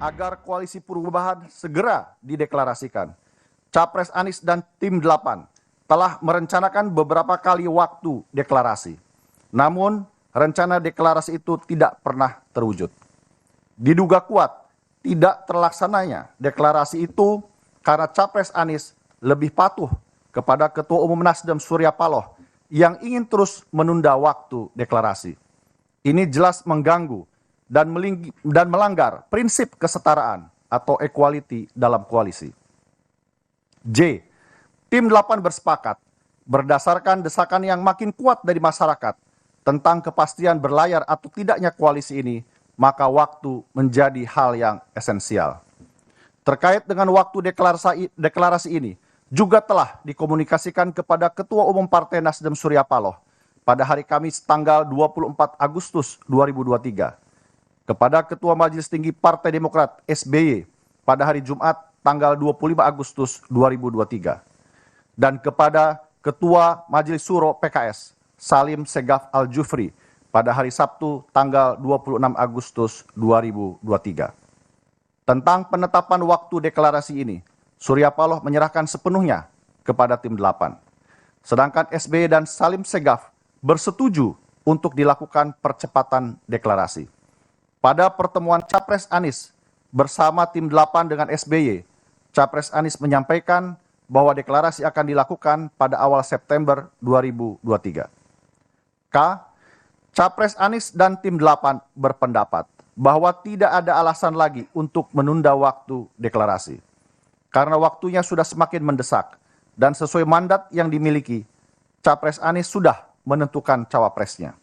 agar koalisi perubahan segera dideklarasikan. Capres Anies dan tim 8 telah merencanakan beberapa kali waktu deklarasi. Namun, rencana deklarasi itu tidak pernah terwujud. Diduga kuat tidak terlaksananya deklarasi itu karena Capres Anies lebih patuh kepada Ketua Umum Nasdem Surya Paloh yang ingin terus menunda waktu deklarasi. Ini jelas mengganggu dan melanggar prinsip kesetaraan atau equality dalam koalisi. J. Tim 8 bersepakat berdasarkan desakan yang makin kuat dari masyarakat tentang kepastian berlayar atau tidaknya koalisi ini, maka waktu menjadi hal yang esensial. Terkait dengan waktu deklarasi ini, juga telah dikomunikasikan kepada Ketua Umum Partai Nasdem Surya Paloh pada hari Kamis tanggal 24 Agustus 2023, kepada Ketua Majelis Tinggi Partai Demokrat SBY pada hari Jumat tanggal 25 Agustus 2023, dan kepada Ketua Majelis Suro PKS Salim Segaf Al-Jufri pada hari Sabtu tanggal 26 Agustus 2023. Tentang penetapan waktu deklarasi ini, Surya Paloh menyerahkan sepenuhnya kepada tim 8. Sedangkan SBY dan Salim Segaf bersetuju untuk dilakukan percepatan deklarasi. Pada pertemuan Capres Anies bersama tim 8 dengan SBY, Capres Anies menyampaikan bahwa deklarasi akan dilakukan pada awal September 2023. K. Capres Anies dan tim 8 berpendapat bahwa tidak ada alasan lagi untuk menunda waktu deklarasi. Karena waktunya sudah semakin mendesak dan sesuai mandat yang dimiliki, Capres Anies sudah menentukan cawapresnya.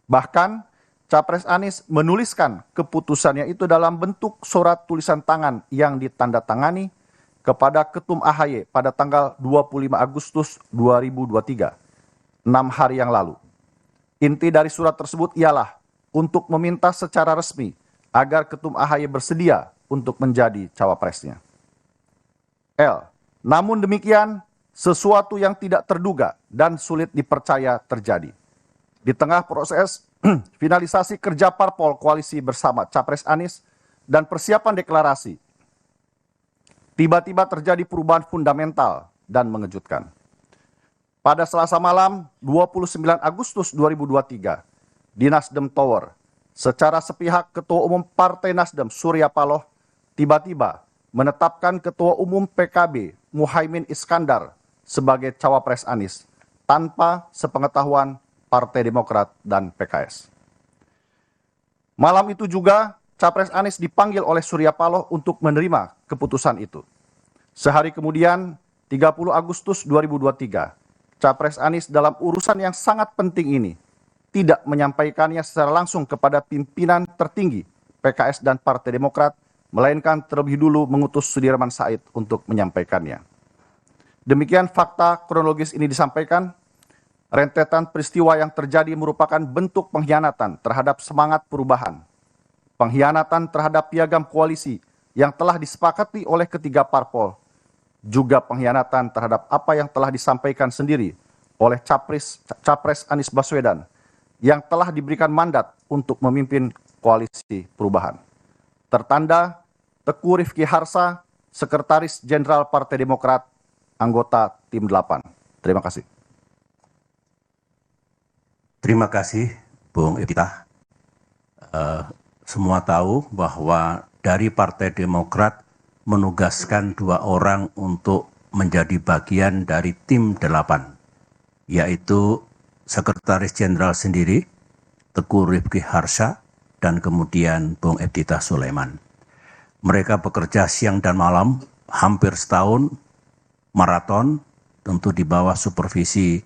Bahkan, Capres Anies menuliskan keputusannya itu dalam bentuk surat tulisan tangan yang ditandatangani kepada Ketum AHY pada tanggal 25 Agustus 2023, 6 hari yang lalu. Inti dari surat tersebut ialah untuk meminta secara resmi agar Ketum AHY bersedia untuk menjadi cawapresnya. L. Namun demikian, sesuatu yang tidak terduga dan sulit dipercaya terjadi. Di tengah proses finalisasi kerja parpol koalisi bersama Capres Anies dan persiapan deklarasi, tiba-tiba terjadi perubahan fundamental dan mengejutkan. Pada Selasa malam 29 Agustus 2023, di Nasdem Tower, secara sepihak Ketua Umum Partai Nasdem Surya Paloh tiba-tiba menetapkan Ketua Umum PKB Muhaimin Iskandar sebagai cawapres Anies tanpa sepengetahuan Partai Demokrat dan PKS. Malam itu juga Capres Anies dipanggil oleh Surya Paloh untuk menerima keputusan itu. Sehari kemudian, 30 Agustus 2023, Capres Anies dalam urusan yang sangat penting ini tidak menyampaikannya secara langsung kepada pimpinan tertinggi PKS dan Partai Demokrat, melainkan terlebih dulu mengutus Sudirman Said untuk menyampaikannya. Demikian fakta kronologis ini disampaikan. Rentetan peristiwa yang terjadi merupakan bentuk pengkhianatan terhadap semangat perubahan, pengkhianatan terhadap piagam koalisi yang telah disepakati oleh ketiga parpol, juga pengkhianatan terhadap apa yang telah disampaikan sendiri oleh Capres Anies Baswedan yang telah diberikan mandat untuk memimpin koalisi perubahan. Tertanda Teguh Rifki Harsa, Sekretaris Jenderal Partai Demokrat, anggota tim 8. Terima kasih. Terima kasih, Bung Epita. Semua tahu bahwa dari Partai Demokrat menugaskan 2 orang untuk menjadi bagian dari tim 8, yaitu Sekretaris Jenderal sendiri, Teguh Rifki Harsha, dan kemudian Bung Epita Sulaiman. Mereka bekerja siang dan malam, hampir setahun, maraton, tentu di bawah supervisi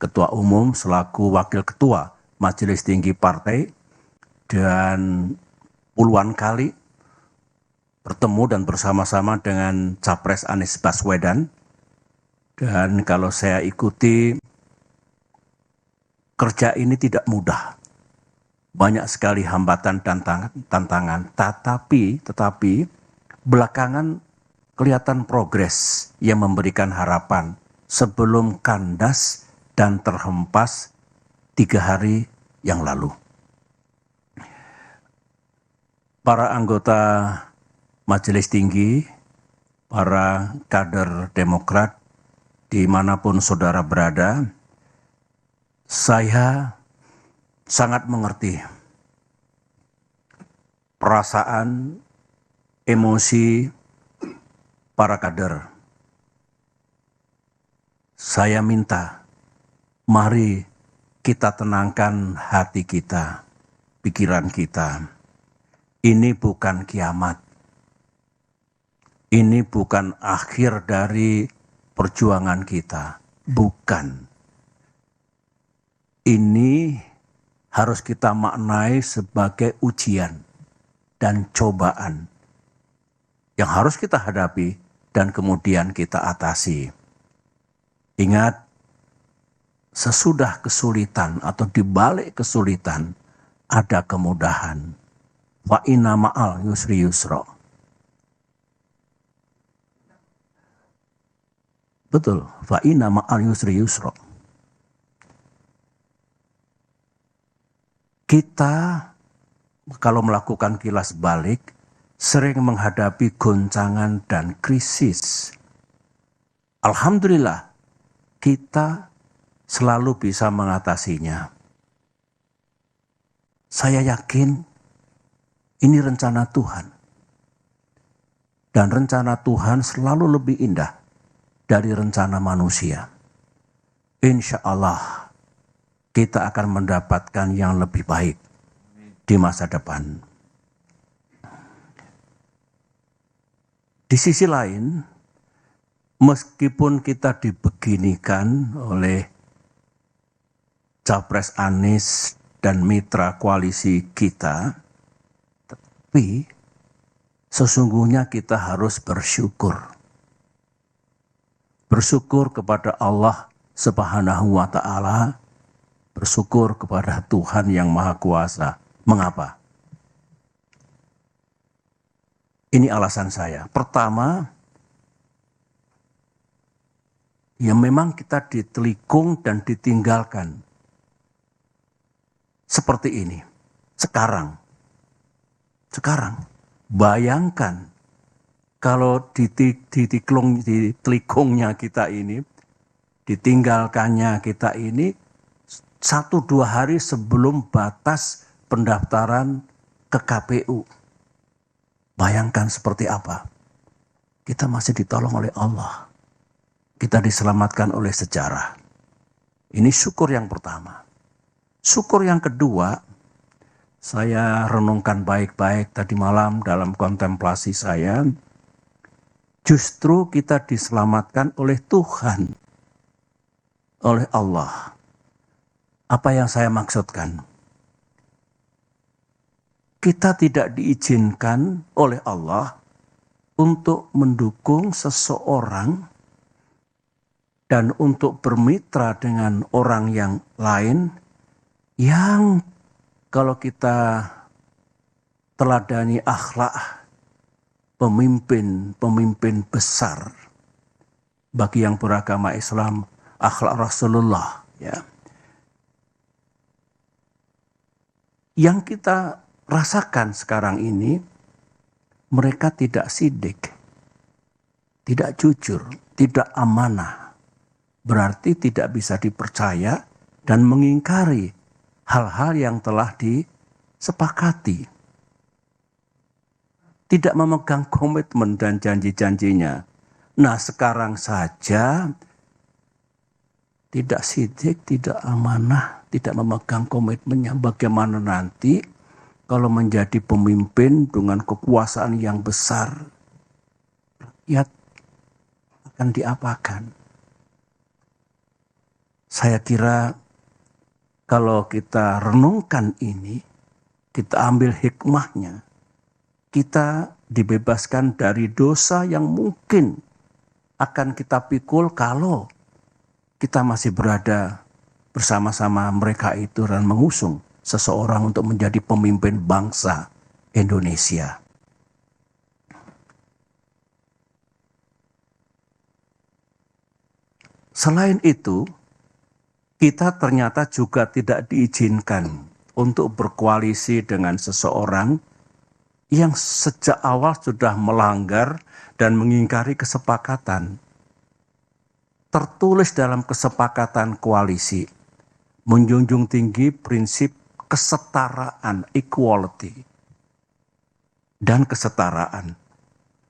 Ketua Umum selaku Wakil Ketua Majelis Tinggi Partai, dan puluhan kali bertemu dan bersama-sama dengan Capres Anies Baswedan. Dan kalau saya ikuti, kerja ini tidak mudah. Banyak sekali hambatan dan tantangan, tetapi belakangan kelihatan progres yang memberikan harapan sebelum kandas dan terhempas 3 hari yang lalu. Para anggota Majelis Tinggi, para kader Demokrat, dimanapun saudara berada, saya sangat mengerti perasaan, emosi para kader. Saya minta, mari kita tenangkan hati kita, pikiran kita. Ini bukan kiamat. Ini bukan akhir dari perjuangan kita. Bukan. Ini harus kita maknai sebagai ujian dan cobaan yang harus kita hadapi dan kemudian kita atasi. Ingat, sesudah kesulitan atau di balik kesulitan ada kemudahan. Wa inna ma'al yusri yusra. Betul, fa inna ma'al yusri yusra. Kita kalau melakukan kilas balik sering menghadapi goncangan dan krisis. Alhamdulillah, kita selalu bisa mengatasinya. Saya yakin ini rencana Tuhan. Dan rencana Tuhan selalu lebih indah dari rencana manusia. Insya Allah kita akan mendapatkan yang lebih baik di masa depan. Di sisi lain, meskipun kita dibeginikan oleh Capres Anies dan mitra koalisi kita, tapi sesungguhnya kita harus bersyukur. Bersyukur kepada Allah Subhanahu wa Ta'ala, bersyukur kepada Tuhan yang Maha Kuasa. Mengapa? Ini alasan saya. Pertama, ya memang kita ditelikung dan ditinggalkan. Seperti ini. Sekarang, bayangkan kalau ditelikungnya kita ini, ditinggalkannya kita ini, 1-2 hari sebelum batas pendaftaran ke KPU. Bayangkan seperti apa. Kita masih ditolong oleh Allah. Kita diselamatkan oleh sejarah. Ini syukur yang pertama. Syukur yang kedua, saya renungkan baik-baik tadi malam dalam kontemplasi saya. Justru kita diselamatkan oleh Tuhan. Oleh Allah. Apa yang saya maksudkan? Kita tidak diizinkan oleh Allah untuk mendukung seseorang dan untuk bermitra dengan orang yang lain yang kalau kita teladani akhlak pemimpin besar bagi yang beragama Islam, akhlak Rasulullah, ya. Yang kita rasakan sekarang ini, mereka tidak sidik, tidak jujur, tidak amanah. Berarti tidak bisa dipercaya dan mengingkari hal-hal yang telah disepakati. Tidak memegang komitmen dan janji-janjinya. Nah, sekarang saja tidak sidik, tidak amanah, tidak memegang komitmennya. Bagaimana nanti kalau menjadi pemimpin dengan kekuasaan yang besar, rakyat akan diapakan? Saya kira kalau kita renungkan ini, kita ambil hikmahnya, kita dibebaskan dari dosa yang mungkin akan kita pikul kalau kita masih berada bersama-sama mereka itu dan mengusung seseorang untuk menjadi pemimpin bangsa Indonesia. Selain itu, kita ternyata juga tidak diizinkan untuk berkoalisi dengan seseorang yang sejak awal sudah melanggar dan mengingkari kesepakatan. Tertulis dalam kesepakatan koalisi, menjunjung tinggi prinsip kesetaraan, equality, dan kesetaraan.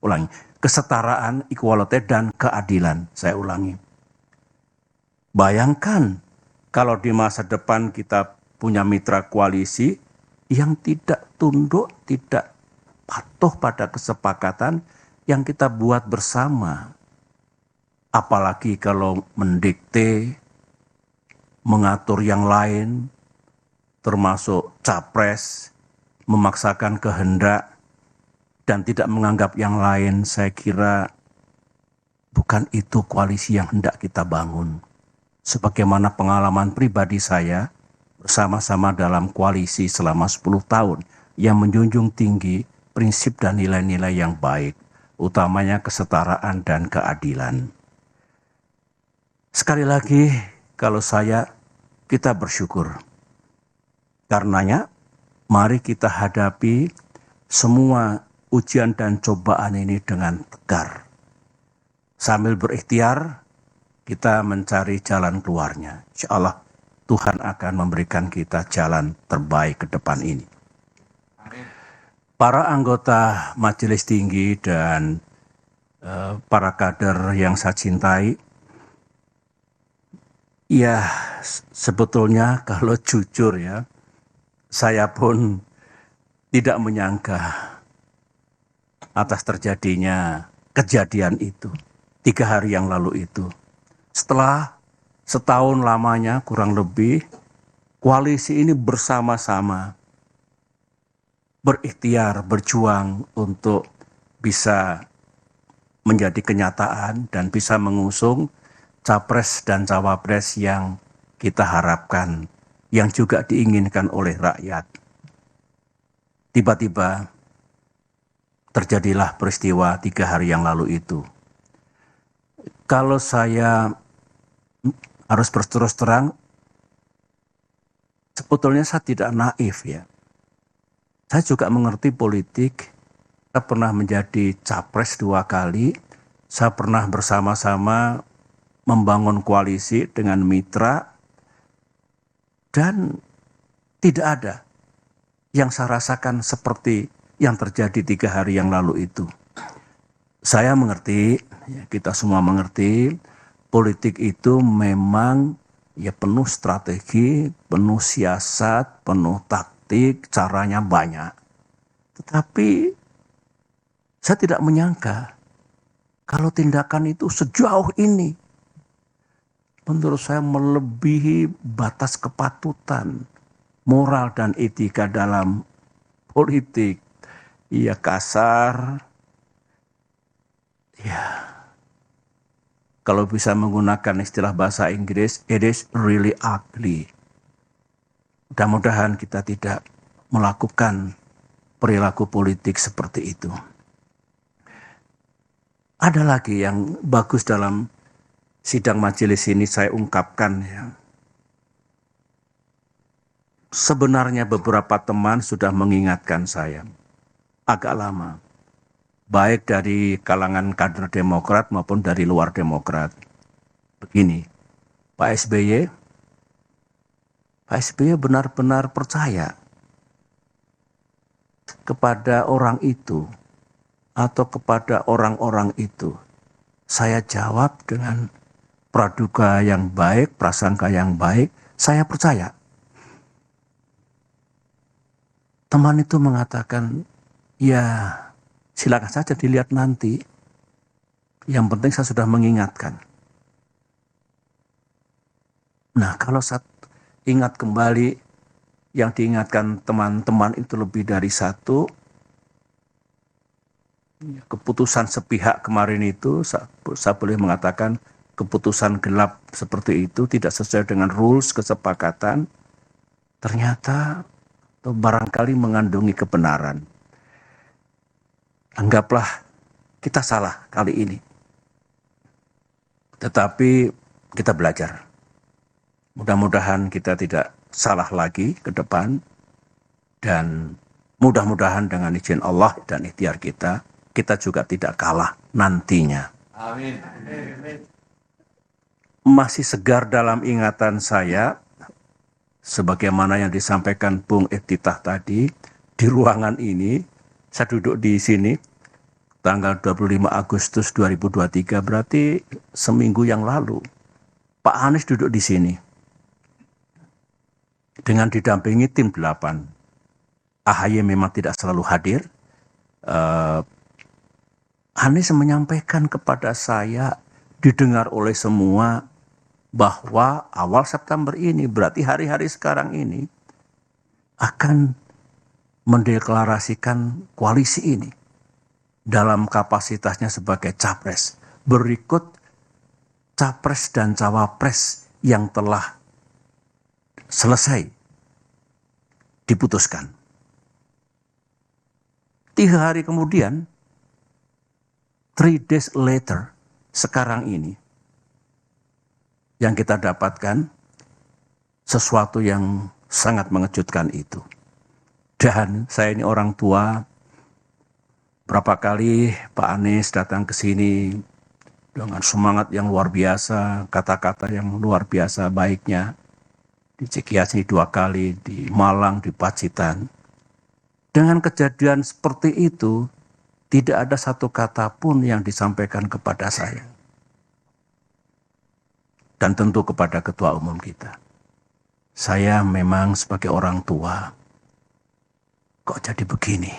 Ulangi, kesetaraan, equality, dan keadilan. Saya ulangi. Bayangkan kalau di masa depan kita punya mitra koalisi yang tidak tunduk, tidak patuh pada kesepakatan yang kita buat bersama. Apalagi kalau mendikte, mengatur yang lain, termasuk capres, memaksakan kehendak, dan tidak menganggap yang lain, saya kira bukan itu koalisi yang hendak kita bangun. Sebagaimana pengalaman pribadi saya, bersama-sama dalam koalisi selama 10 tahun, yang menjunjung tinggi prinsip dan nilai-nilai yang baik, utamanya kesetaraan dan keadilan. Sekali lagi, kalau kita bersyukur. Karenanya, mari kita hadapi semua ujian dan cobaan ini dengan tegar. Sambil berikhtiar, kita mencari jalan keluarnya. Insya Allah, Tuhan akan memberikan kita jalan terbaik ke depan ini. Para anggota Majelis Tinggi dan para kader yang saya cintai, ya, sebetulnya kalau jujur ya, saya pun tidak menyangka atas terjadinya kejadian itu 3 hari yang lalu itu. Setelah setahun lamanya kurang lebih, koalisi ini bersama-sama berikhtiar, berjuang untuk bisa menjadi kenyataan dan bisa mengusung capres dan cawapres yang kita harapkan, yang juga diinginkan oleh rakyat. Tiba-tiba terjadilah peristiwa 3 hari yang lalu itu. Kalau saya harus berterus terang, sebetulnya saya tidak naif ya. Saya juga mengerti politik. Saya pernah menjadi capres 2 kali. Saya pernah bersama-sama membangun koalisi dengan mitra, dan tidak ada yang saya rasakan seperti yang terjadi 3 hari yang lalu itu. Saya mengerti, ya, kita semua mengerti, politik itu memang ya penuh strategi, penuh siasat, penuh taktik, caranya banyak. Tetapi saya tidak menyangka kalau tindakan itu sejauh ini, menurut saya melebihi batas kepatutan, moral dan etika dalam politik. Iya kasar, ya kalau bisa menggunakan istilah bahasa Inggris, it is really ugly. Mudah-mudahan kita tidak melakukan perilaku politik seperti itu. Ada lagi yang bagus dalam sidang majelis ini saya ungkapkan ya. Sebenarnya beberapa teman sudah mengingatkan saya agak lama, baik dari kalangan kader Demokrat maupun dari luar Demokrat. Begini, Pak SBY benar-benar percaya kepada orang itu atau kepada orang-orang itu. Saya jawab dengan praduga yang baik, prasangka yang baik, saya percaya. Teman itu mengatakan, ya silakan saja dilihat nanti. Yang penting saya sudah mengingatkan. Nah, kalau saya ingat kembali, yang diingatkan teman-teman itu lebih dari 1. Keputusan sepihak kemarin itu, saya boleh mengatakan keputusan gelap seperti itu, tidak sesuai dengan rules kesepakatan, ternyata atau barangkali mengandungi kebenaran. Anggaplah kita salah kali ini. Tetapi kita belajar. Mudah-mudahan kita tidak salah lagi ke depan. Dan mudah-mudahan dengan izin Allah dan ikhtiar kita, kita juga tidak kalah nantinya. Amin. Masih segar dalam ingatan saya, sebagaimana yang disampaikan Bung Iftitah tadi, di ruangan ini, saya duduk di sini, tanggal 25 Agustus 2023, berarti seminggu yang lalu, Pak Anies duduk di sini, dengan didampingi tim 8. AHY memang tidak selalu hadir. Anies menyampaikan kepada saya, didengar oleh semua, bahwa awal September ini, berarti hari-hari sekarang ini, akan mendeklarasikan koalisi ini dalam kapasitasnya sebagai capres. Berikut capres dan cawapres yang telah selesai diputuskan. 3 hari kemudian, 3 days later, sekarang ini, yang kita dapatkan sesuatu yang sangat mengejutkan itu. Dan saya ini orang tua, berapa kali Pak Anies datang ke sini dengan semangat yang luar biasa, kata-kata yang luar biasa baiknya. Di Cikias 2 kali, di Malang, di Pacitan. Dengan kejadian seperti itu, tidak ada satu kata pun yang disampaikan kepada saya. Dan tentu kepada ketua umum kita. Saya memang sebagai orang tua, kok jadi begini?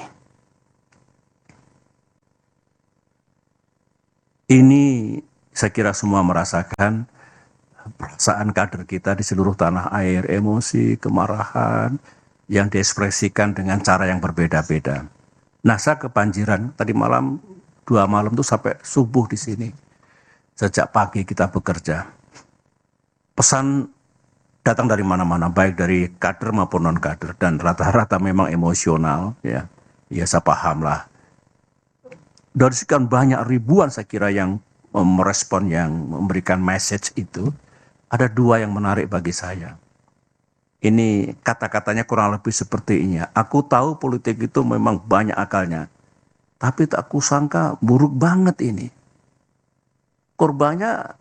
Ini saya kira semua merasakan perasaan kader kita di seluruh tanah air, emosi, kemarahan, yang diekspresikan dengan cara yang berbeda-beda. Nah, saya kebanjiran, tadi malam, 2 malam itu sampai subuh di sini. Sejak pagi kita bekerja. Pesan datang dari mana-mana, baik dari kader maupun non-kader, dan rata-rata memang emosional, ya saya paham lah. Dari sekian banyak ribuan saya kira yang merespon, yang memberikan message itu, ada 2 yang menarik bagi saya. Ini kata-katanya kurang lebih seperti ini. Aku tahu politik itu memang banyak akalnya, tapi tak kusangka buruk banget ini. Korbannya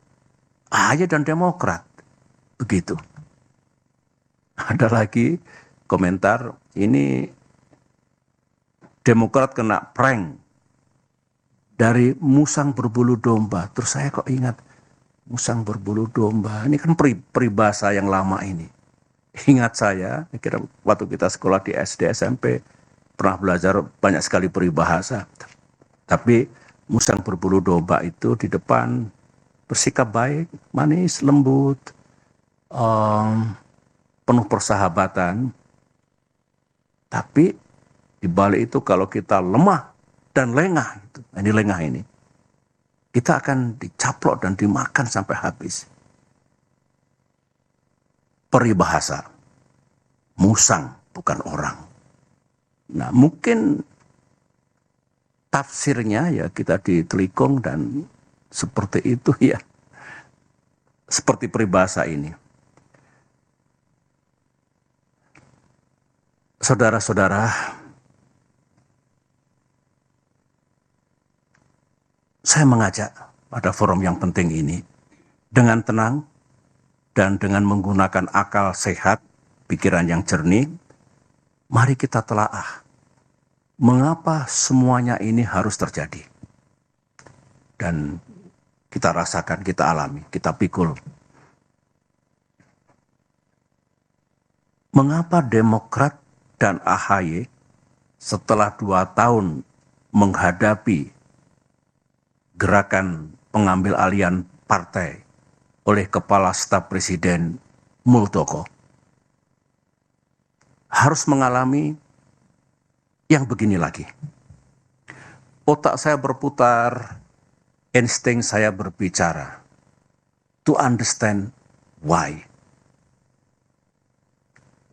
AHY dan Demokrat. Begitu. Ada lagi komentar, ini Demokrat kena prank dari musang berbulu domba. Terus saya kok ingat, musang berbulu domba, ini kan peribahasa yang lama ini. Ingat saya kira waktu kita sekolah di SD, SMP, pernah belajar banyak sekali peribahasa. Tapi musang berbulu domba itu di depan bersikap baik, manis, lembut, penuh persahabatan. Tapi di balik itu kalau kita lemah dan lengah, ini lengah ini, kita akan dicaplok dan dimakan sampai habis. Peribahasa, musang bukan orang. Nah, mungkin tafsirnya ya kita ditelikung dan seperti itu ya, seperti peribahasa ini. Saudara-saudara, saya mengajak pada forum yang penting ini, dengan tenang dan dengan menggunakan akal sehat, pikiran yang jernih, mari kita telaah mengapa semuanya ini harus terjadi. Dan kita rasakan, kita alami, kita pikul. Mengapa Demokrat dan AHY setelah 2 tahun menghadapi gerakan pengambil alihan partai oleh Kepala Staf Presiden Muldoko harus mengalami yang begini lagi? Otak saya berputar, insting saya berbicara, to understand why.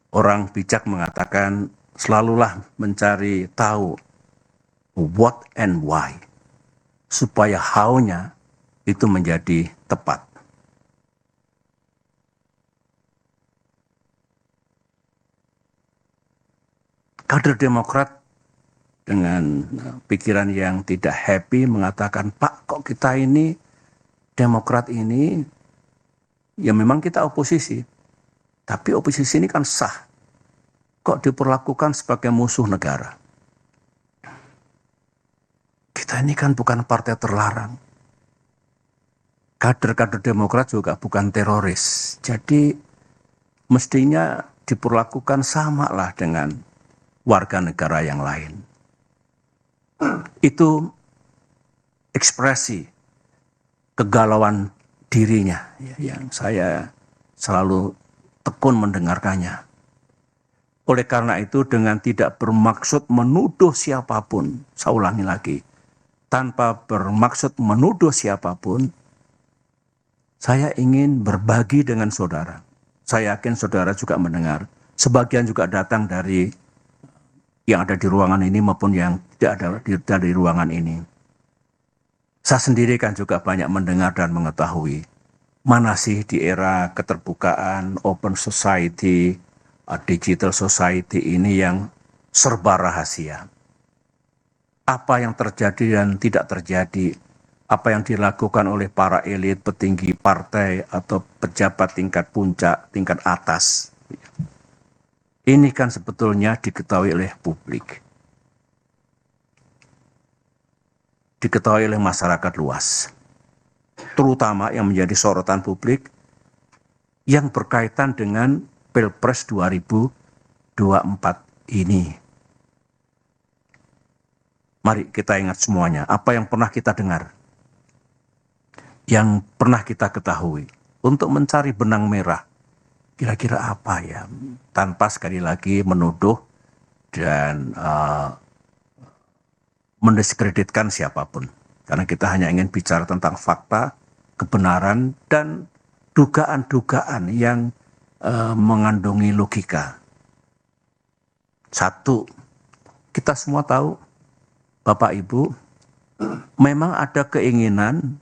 Orang bijak mengatakan, selalulah mencari tahu what and why, supaya how-nya itu menjadi tepat. kader Demokrat dengan pikiran yang tidak happy mengatakan, Pak, kok kita ini Demokrat ini, ya memang kita oposisi, tapi oposisi ini kan sah. Kok diperlakukan sebagai musuh negara? Kita ini kan bukan partai terlarang. Kader-kader Demokrat juga bukan teroris. Jadi mestinya diperlakukan sama lah dengan warga negara yang lain. Itu ekspresi kegalauan dirinya yang saya selalu tekun mendengarkannya. Oleh karena itu, dengan tidak bermaksud menuduh siapapun, saya ulangi lagi, tanpa bermaksud menuduh siapapun, saya ingin berbagi dengan saudara. Saya yakin saudara juga mendengar. Sebagian juga datang dari yang ada di ruangan ini maupun yang tidak ada di ruangan ini. Saya sendiri kan juga banyak mendengar dan mengetahui. Mana sih di era keterbukaan, open society, digital society ini yang serba rahasia. Apa yang terjadi dan tidak terjadi, apa yang dilakukan oleh para elit, petinggi partai, atau pejabat tingkat puncak, tingkat atas. Ini kan sebetulnya diketahui oleh publik. Diketahui oleh masyarakat luas. Terutama yang menjadi sorotan publik yang berkaitan dengan Pilpres 2024 ini. Mari kita ingat semuanya, apa yang pernah kita dengar, yang pernah kita ketahui, untuk mencari benang merah, kira-kira apa ya, tanpa sekali lagi menuduh dan mendiskreditkan siapapun. Karena kita hanya ingin bicara tentang fakta, kebenaran, dan dugaan-dugaan yang mengandungi logika. Satu, kita semua tahu, Bapak Ibu, memang ada keinginan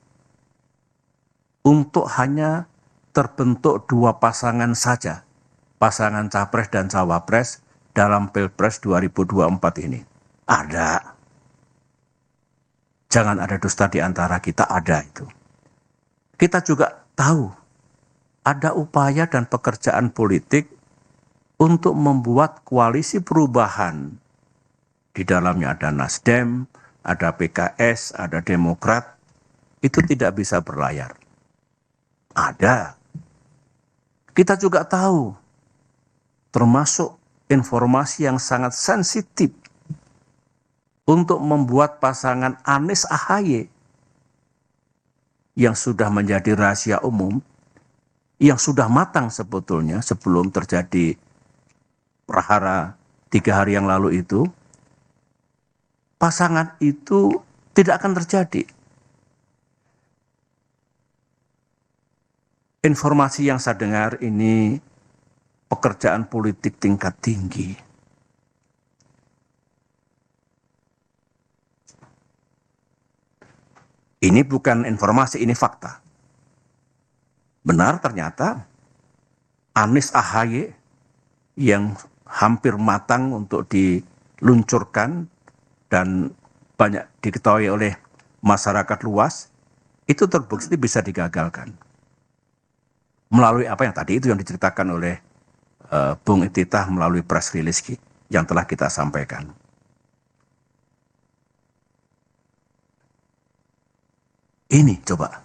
untuk hanya terbentuk dua pasangan saja, pasangan capres dan cawapres dalam Pilpres 2024 ini. Ada. Jangan ada dusta di antara kita, ada itu. Kita juga tahu ada upaya dan pekerjaan politik untuk membuat koalisi perubahan. Di dalamnya ada Nasdem, ada PKS, ada Demokrat. Itu tidak bisa berlayar. Ada. Kita juga tahu, termasuk informasi yang sangat sensitif untuk membuat pasangan Anies Ahaye yang sudah menjadi rahasia umum, yang sudah matang sebetulnya sebelum terjadi prahara 3 hari yang lalu itu, pasangan itu tidak akan terjadi. Informasi yang saya dengar ini pekerjaan politik tingkat tinggi. Ini bukan informasi, ini fakta. Benar ternyata Anies Ahaye yang hampir matang untuk diluncurkan dan banyak diketahui oleh masyarakat luas, itu terbukti bisa digagalkan. Melalui apa yang tadi itu yang diceritakan oleh Bung Ititah melalui press release yang telah kita sampaikan. Ini coba.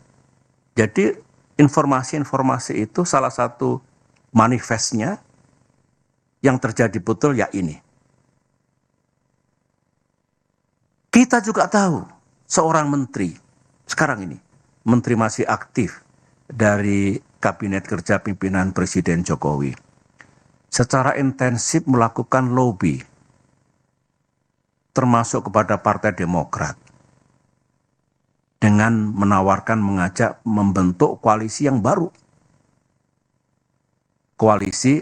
Jadi informasi-informasi itu salah satu manifestnya yang terjadi betul ya ini. Kita juga tahu seorang menteri sekarang ini, menteri masih aktif dari Kabinet Kerja Pimpinan Presiden Jokowi, secara intensif melakukan lobby, termasuk kepada Partai Demokrat, dengan menawarkan, mengajak membentuk koalisi yang baru. Koalisi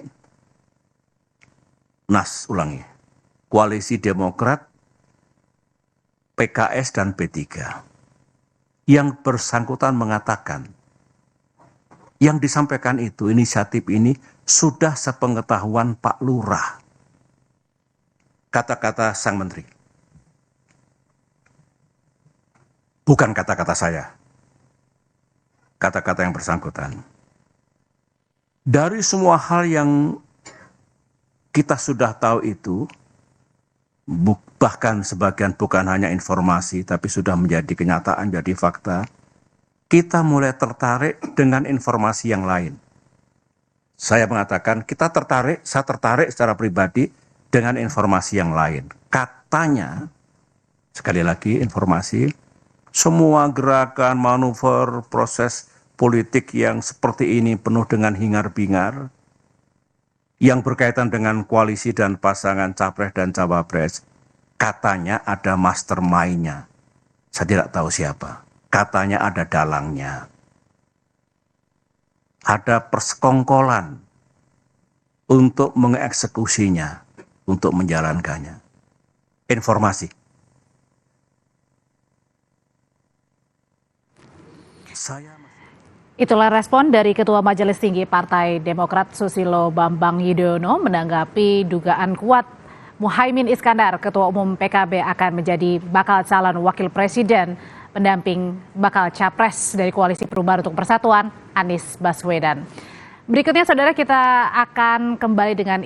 Koalisi Demokrat, PKS, dan P3. Yang bersangkutan mengatakan, yang disampaikan itu, inisiatif ini sudah sepengetahuan Pak Lurah. kata-kata sang menteri. Bukan kata-kata saya. Kata-kata yang bersangkutan. Dari semua hal yang kita sudah tahu itu, bahkan sebagian bukan hanya informasi, tapi sudah menjadi kenyataan, jadi fakta, kita mulai tertarik dengan informasi yang lain. Saya mengatakan, saya tertarik secara pribadi dengan informasi yang lain. Katanya, sekali lagi informasi, semua gerakan, manuver, proses politik yang seperti ini penuh dengan hingar-bingar, yang berkaitan dengan koalisi dan pasangan capres dan cawapres, katanya ada mastermind-nya. Saya tidak tahu siapa. Katanya ada dalangnya. Ada persekongkolan untuk mengeksekusinya, untuk menjalankannya. Informasi. Itulah respon dari Ketua Majelis Tinggi Partai Demokrat Susilo Bambang Yudhoyono menanggapi dugaan kuat Muhaimin Iskandar, Ketua Umum PKB akan menjadi bakal calon wakil presiden pendamping bakal capres dari Koalisi Perubahan untuk Persatuan, Anies Baswedan. Berikutnya, saudara, kita akan kembali dengan